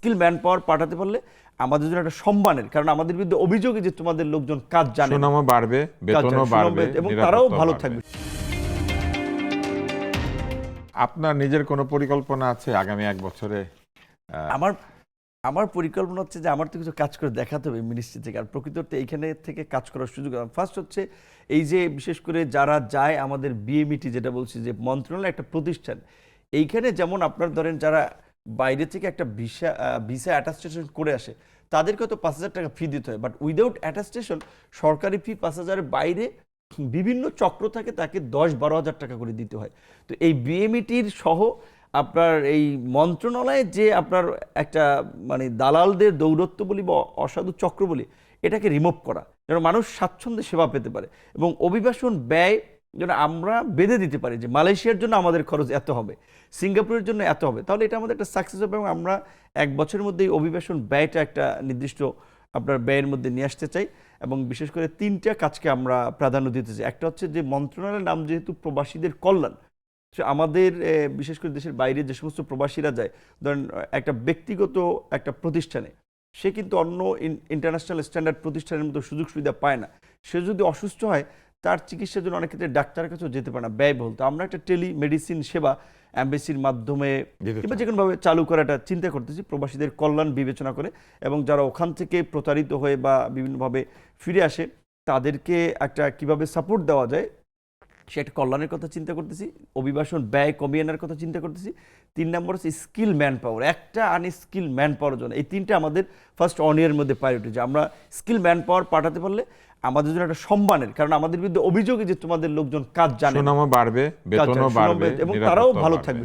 Skill man power পাঠাতে পারলে আমাদের জন্য একটা সম্মানের, কারণ আমাদের বিরুদ্ধে অভিযোগ যে তোমাদের লোকজন কাজ জানে, সুনামও বাড়বে, বেতনও বাড়বে এবং তারাও ভালো বাড়বে। থাকবে। আপনার নিজের কোনো পরিকল্পনা আছে আগামী 1 বছরে? আমার পরিকল্পনা হচ্ছে যে আমার তো কিছু কাজ করে দেখাতে হবে মিনিস্ট্রি থেকে, আর প্রকৃত অর্থে এইখানে থেকে কাজ করার সুযোগ। ফার্স্ট হচ্ছে এই যে বিশেষ করে যারা যায় আমাদের বিএমইটি, যেটা বলছি যে মন্ত্রণালয় একটা প্রতিষ্ঠান, এইখানে যেমন আপনার ধরেন যারা বাইরে থেকে একটা ভিসা অ্যাটাস্টেশন করে আসে তাদেরকে হয়তো 5,000 টাকা ফি দিতে হয়, বাট উইদাউট অ্যাটাস্টেশন সরকারি ফি 5,000-এর বাইরে বিভিন্ন চক্র থাকে, তাকে 10-12 হাজার টাকা করে দিতে হয়। তো এই বিএমইটির সহ আপনার এই মন্ত্রণালয়ে যে আপনার একটা মানে দালালদের দৌরত্ব বলি বা অসাধু চক্র বলি, এটাকে রিমুভ করা, যেন মানুষ স্বাচ্ছন্দ্যে সেবা পেতে পারে, এবং অভিবাসন ব্যয় যেন আমরা বেঁধে দিতে পারি যে মালয়েশিয়ার জন্য আমাদের খরচ এত হবে, সিঙ্গাপুরের জন্য এত হবে, তাহলে এটা আমাদের একটা সাকসেস হবে, এবং আমরা 1 বছরের মধ্যে এই অভিবাসন ব্যয়টা একটা নির্দিষ্ট আপনার ব্যয়ের মধ্যে নিয়ে আসতে চাই। এবং বিশেষ করে 3টা কাজকে আমরা প্রাধান্য দিতে চাই। একটা হচ্ছে যে মন্ত্রণালয়ের নাম যেহেতু প্রবাসীদের কল্যাণ, আমাদের বিশেষ করে দেশের বাইরে যে সমস্ত প্রবাসীরা যায়, ধরেন একটা ব্যক্তিগত একটা প্রতিষ্ঠানে, সে কিন্তু অন্য ইন্টারন্যাশনাল স্ট্যান্ডার্ড প্রতিষ্ঠানের মতো সুযোগ সুবিধা পায় না। সে যদি অসুস্থ হয় তার চিকিৎসার জন্য অনেক ক্ষেত্রে ডাক্তারের কাছেও যেতে পারে না, ব্যয়বহুল। তো আমরা একটা টেলিমেডিসিন সেবা অ্যাম্বাসির মাধ্যমে কিংবা যে কোনোভাবে চালু করাটা চিন্তা করতেছি, প্রবাসীদের কল্যাণ বিবেচনা করে, এবং যারা ওখান থেকে প্রতারিত হয়ে বা বিভিন্নভাবে ফিরে আসে তাদেরকে একটা কিভাবে সাপোর্ট দেওয়া যায় সেটা কল্যাণের কথা চিন্তা করতেছি, অভিবাসন ব্যয় কমিয়ে আনার কথা চিন্তা করতেছি। 3 নম্বর হচ্ছে স্কিল ম্যান পাওয়ার, একটা আনস্কিল ম্যান পাওয়ার জন্য। এই 3টা আমাদের ফার্স্ট অনিয়ার মধ্যে প্রায়োরিটি, যে আমরা স্কিল ম্যান পাওয়ার পাঠাতে পারলে আমাদের জন্য একটা সম্মানের, কারণ আমাদের বিরুদ্ধে অভিযোগ যে তোমাদের লোকজন কাজ জানে, সুনামও বাড়বে, বেতনও বাড়বে, এবং তারাও ভালো থাকবে।